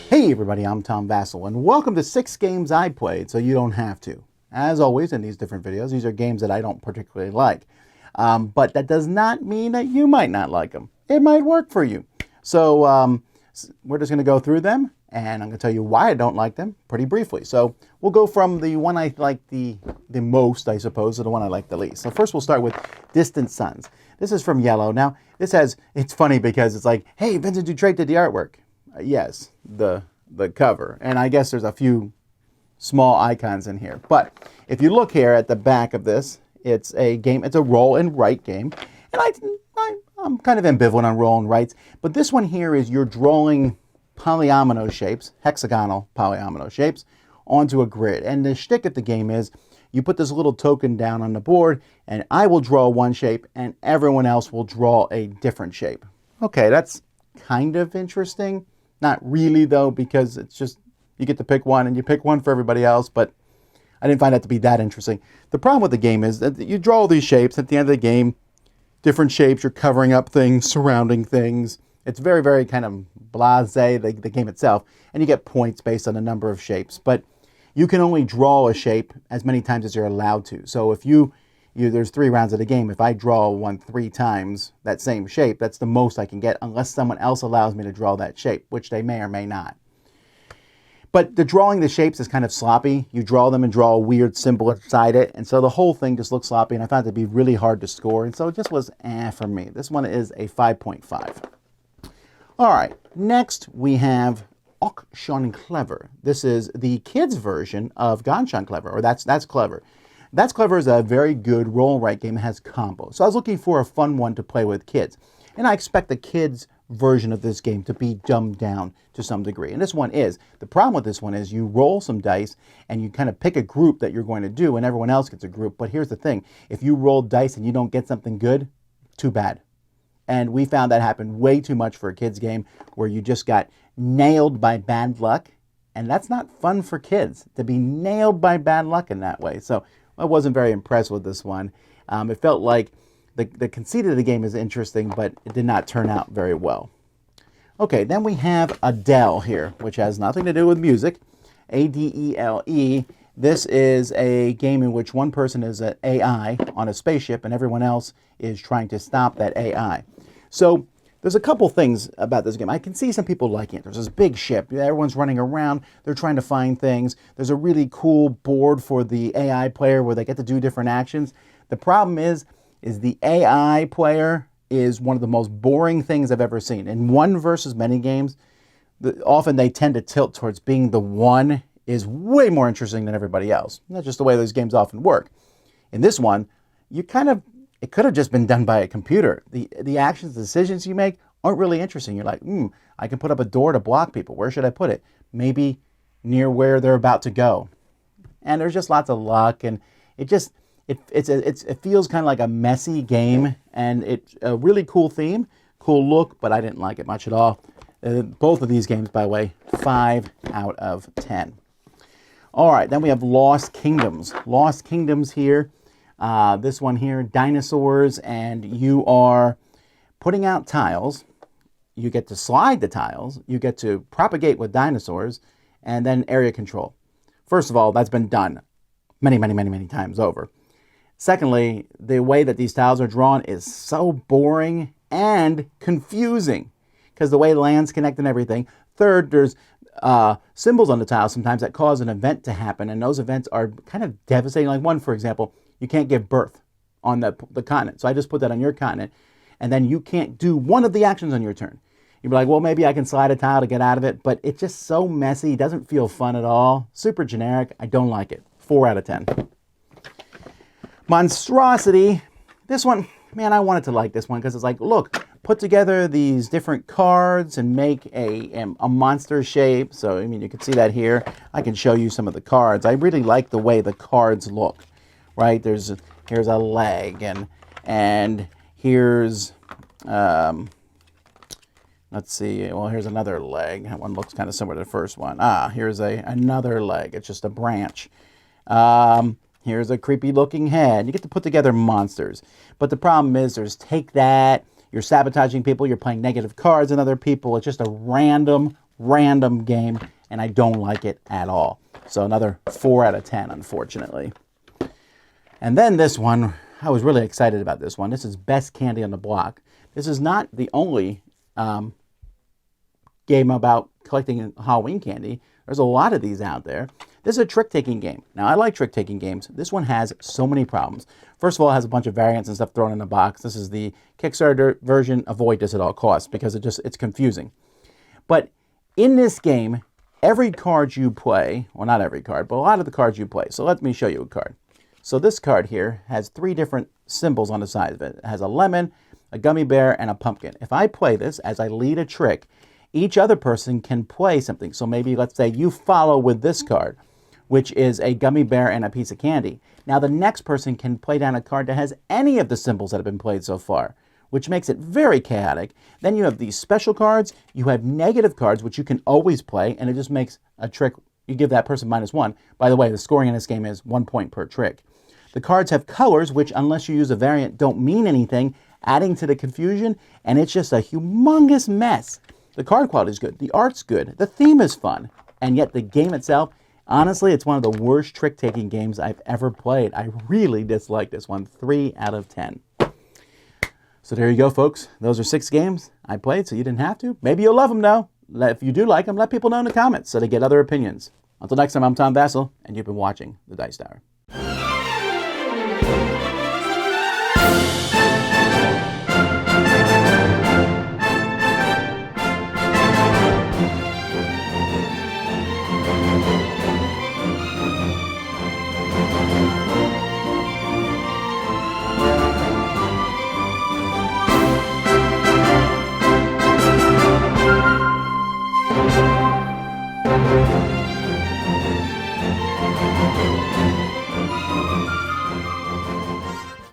Hey everybody, I'm Tom Vasel, and welcome to 6 games I played so you don't have to. As always in these different videos, these are games that I don't particularly like. But that does not mean that you might not like them. It might work for you. So we're just going to go through them, and I'm going to tell you why I don't like them pretty briefly. So we'll go from the one I like the most, I suppose, to the one I like the least. So first we'll start with Distant Suns. This is from A.D.E.L.E. Now, it's funny because it's like, hey, Vincent Dutrait did the artwork. Yes, the cover. And I guess there's a few small icons in here. But if you look here at the back of this, it's a game, it's a roll and write game. And I'm kind of ambivalent on roll and writes. But this one here is you're drawing polyomino shapes, hexagonal polyomino shapes, onto a grid. And the shtick of the game is you put this little token down on the board, and I will draw one shape, and everyone else will draw a different shape. Okay, that's kind of interesting. Not really, though, because it's just you get to pick one, and you pick one for everybody else, but I didn't find that to be that interesting. The problem with the game is that you draw all these shapes. At the end of the game, different shapes, you're covering up things, surrounding things. It's very, very kind of blasé, the game itself, and you get points based on the number of shapes. But you can only draw a shape as many times as you're allowed to. So if there's 3 rounds of the game. If I draw one 3 times, that same shape, that's the most I can get unless someone else allows me to draw that shape, which they may or may not. But the drawing the shapes is kind of sloppy. You draw them and draw a weird symbol inside it, and so the whole thing just looks sloppy, and I found it to be really hard to score, and so it just was for me. This one is a 5.5. All right, next we have Och Schon Clever. This is the kids' version of Ganz Schön Clever, or That's Clever. That's Clever is a very good roll and write game. It has combos. So I was looking for a fun one to play with kids. And I expect the kids' version of this game to be dumbed down to some degree. And this one is. The problem with this one is you roll some dice and you kind of pick a group that you're going to do, and everyone else gets a group. But here's the thing. If you roll dice and you don't get something good, too bad. And we found that happened way too much for a kids' game where you just got nailed by bad luck. And that's not fun for kids, to be nailed by bad luck in that way. So I wasn't very impressed with this one. It felt like the conceit of the game is interesting, but it did not turn out very well. Okay, then we have A.D.E.L.E. here, which has nothing to do with music. A.D.E.L.E. This is a game in which one person is an AI on a spaceship and everyone else is trying to stop that AI. So there's a couple things about this game. I can see some people liking it. There's this big ship. Everyone's running around. They're trying to find things. There's a really cool board for the AI player where they get to do different actions. The problem is the AI player is one of the most boring things I've ever seen. In one versus many games, often they tend to tilt towards being the one is way more interesting than everybody else. That's just the way those games often work. In this one, it could have just been done by a computer. The actions, the decisions you make aren't really interesting. You're like, I can put up a door to block people. Where should I put it? Maybe near where they're about to go. And there's just lots of luck, and it feels kind of like a messy game, and it's a really cool theme, cool look, but I didn't like it much at all. Both of these games, by the way, 5 out of 10. All right, then we have Lost Kingdoms. Lost Kingdoms here. This one here, dinosaurs, and you are putting out tiles. You get to slide the tiles. You get to propagate with dinosaurs, and then area control. First of all, that's been done many, many, many, many times over. Secondly, the way that these tiles are drawn is so boring and confusing because the way lands connect and everything. Third, there's symbols on the tiles sometimes that cause an event to happen, and those events are kind of devastating. Like one, for example, you can't give birth on the continent. So I just put that on your continent, and then you can't do one of the actions on your turn. You'd be like, well, maybe I can slide a tile to get out of it, but it's just so messy. It doesn't feel fun at all. Super generic. I don't like it. 4 out of 10. Monstrosity. This one, man, I wanted to like this one because it's like, look, put together these different cards and make a monster shape. So, I mean, you can see that here. I can show you some of the cards. I really like the way the cards look, right? Here's a leg, and here's Let's see. Well, here's another leg. That one looks kind of similar to the first one. Here's another leg. It's just a branch. Here's a creepy looking head. You get to put together monsters. But the problem is there's take that. You're sabotaging people. You're playing negative cards on other people. It's just a random game, and I don't like it at all. So another 4 out of 10, unfortunately. And then this one, I was really excited about this one. This is Best Candy on the Block. This is not the only game about collecting Halloween candy. There's a lot of these out there. This is a trick-taking game. Now, I like trick-taking games. This one has so many problems. First of all, it has a bunch of variants and stuff thrown in a box. This is the Kickstarter version. Avoid this at all costs because it's confusing. But in this game, every card you play, well, not every card, but a lot of the cards you play. So let me show you a card. So this card here has 3 different symbols on the side of it. It has a lemon, a gummy bear, and a pumpkin. If I play this as I lead a trick, each other person can play something. So maybe let's say you follow with this card, which is a gummy bear and a piece of candy. Now the next person can play down a card that has any of the symbols that have been played so far, which makes it very chaotic. Then you have these special cards, you have negative cards, which you can always play, and it just makes a trick. You give that person -1. By the way, the scoring in this game is 1 point per trick. The cards have colors, which unless you use a variant, don't mean anything, adding to the confusion, and it's just a humongous mess. The card quality is good, the art's good, the theme is fun, and yet the game itself, honestly, it's one of the worst trick-taking games I've ever played. I really dislike this one, 3 out of 10. So there you go, folks. Those are 6 games I played, so you didn't have to. Maybe you'll love them, though. If you do like them, let people know in the comments so they get other opinions. Until next time, I'm Tom Vasel, and you've been watching The Dice Tower.